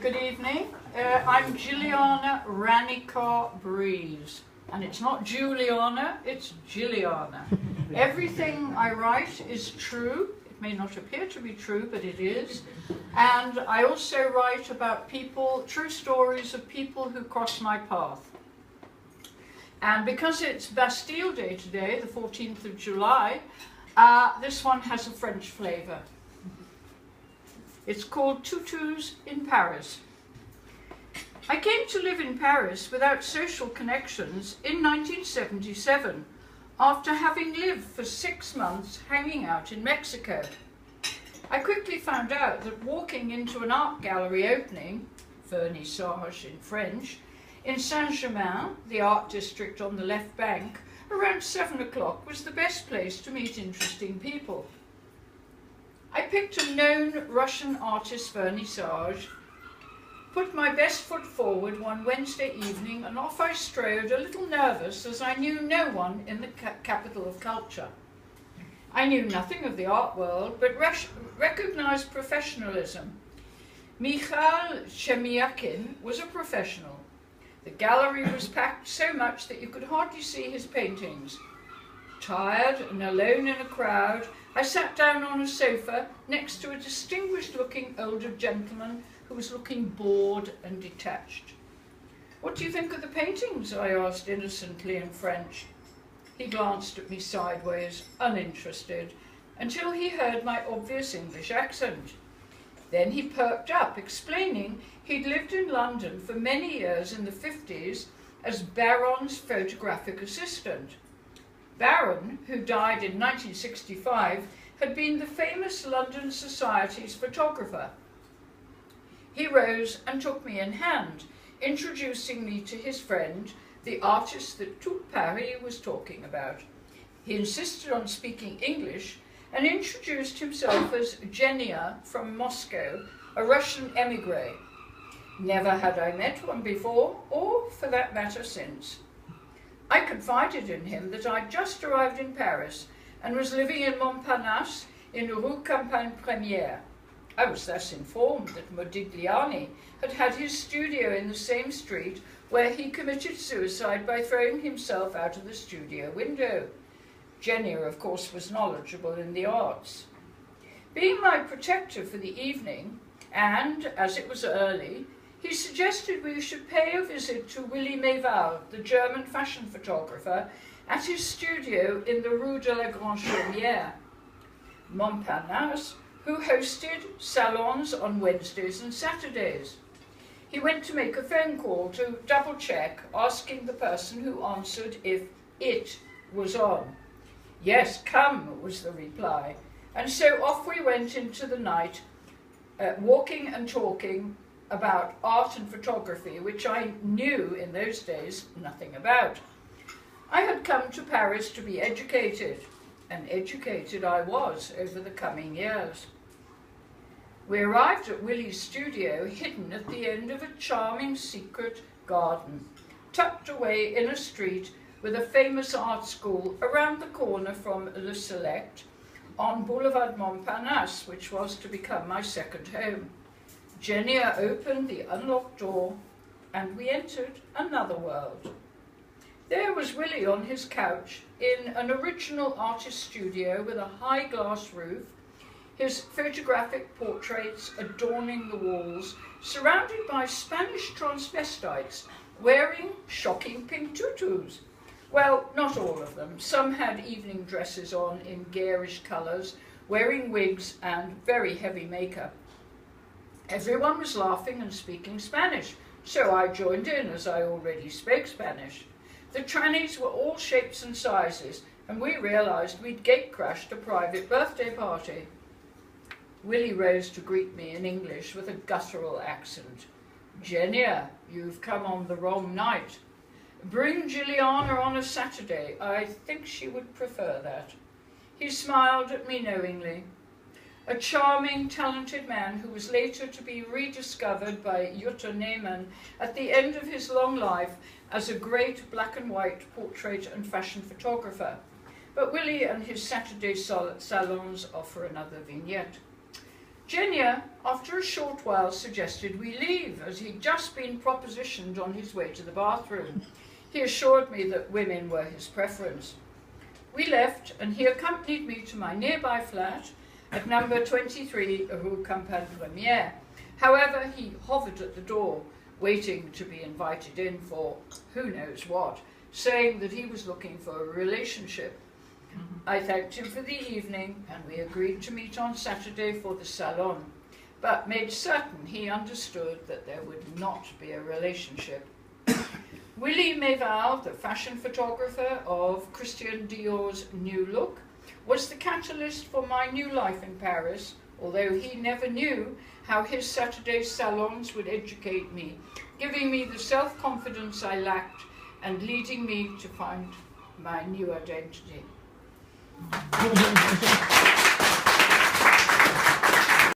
good evening. I'm Jilliana Ranicar-Breese, and it's not Juliana, it's Jilliana. Everything I write is true. It may not appear to be true, but it is. And I also write about people, true stories of people who cross my path. And because it's Bastille Day today, the 14th of July, this one has a French flavour. It's called Tutus in Paris. I came to live in Paris without social connections in 1977, after having lived for 6 months hanging out in Mexico. I quickly found out that walking into an art gallery opening, vernissage in French, in Saint-Germain, the art district on the left bank, around 7 o'clock was the best place to meet interesting people. I picked a known Russian artist vernissage, put my best foot forward one Wednesday evening, and off I strode, a little nervous as I knew no one in the capital of culture. I knew nothing of the art world, but recognized professionalism. Mikhail Chemyakin was a professional. The gallery was packed so much that you could hardly see his paintings. Tired and alone in a crowd, I sat down on a sofa next to a distinguished-looking older gentleman who was looking bored and detached. "What do you think of the paintings?" I asked innocently in French. He glanced at me sideways, uninterested, until he heard my obvious English accent. Then he perked up, explaining he'd lived in London for many years in the 50s as Baron's photographic assistant. Baron, who died in 1965, had been the famous London Society's photographer. He rose and took me in hand, introducing me to his friend, the artist that tout Paris was talking about. He insisted on speaking English and introduced himself as Jilliana from Moscow, a Russian émigré. Never had I met one before, or for that matter since. I confided in him that I'd just arrived in Paris and was living in Montparnasse in Rue Campagne Première. I was thus informed that Modigliani had had his studio in the same street where he committed suicide by throwing himself out of the studio window. Jilliana, of course, was knowledgeable in the arts. Being my protector for the evening, and as it was early, he suggested we should pay a visit to Willy Méval, the German fashion photographer, at his studio in the Rue de la Grande Chaumière. Montparnasse, who hosted salons on Wednesdays and Saturdays. He went to make a phone call to double-check, asking the person who answered if it was on. "Yes, come," was the reply. And so off we went into the night, walking and talking about art and photography, which I knew in those days nothing about. I had come to Paris to be educated, and educated I was over the coming years. We arrived at Willy's studio, hidden at the end of a charming secret garden, tucked away in a street with a famous art school around the corner from Le Select on Boulevard Montparnasse, which was to become my second home. Jilliana opened the unlocked door, and we entered another world. There was Willy on his couch in an original artist studio with a high glass roof, his photographic portraits adorning the walls, surrounded by Spanish transvestites wearing shocking pink tutus. Well, not all of them. Some had evening dresses on in garish colours, wearing wigs and very heavy makeup. Everyone was laughing and speaking Spanish, so I joined in as I already spoke Spanish. The trannies were all shapes and sizes, and we realised we'd gate-crashed a private birthday party. Willy rose to greet me in English with a guttural accent. "Jilliana, you've come on the wrong night. Bring Jilliana on a Saturday. I think she would prefer that." He smiled at me knowingly. A charming, talented man who was later to be rediscovered by Jutta Neyman at the end of his long life as a great black and white portrait and fashion photographer. But Willy and his Saturday salons offer another vignette. Genia, after a short while, suggested we leave, as he'd just been propositioned on his way to the bathroom. He assured me that women were his preference. We left, and he accompanied me to my nearby flat at number 23 Rue Campagne Première. However, he hovered at the door, waiting to be invited in for who knows what, saying that he was looking for a relationship. I thanked him for the evening, and we agreed to meet on Saturday for the salon, but made certain he understood that there would not be a relationship. Willie Meval, the fashion photographer of Christian Dior's new look, was the catalyst for my new life in Paris, although he never knew how his Saturday salons would educate me, giving me the self-confidence I lacked and leading me to find my new identity.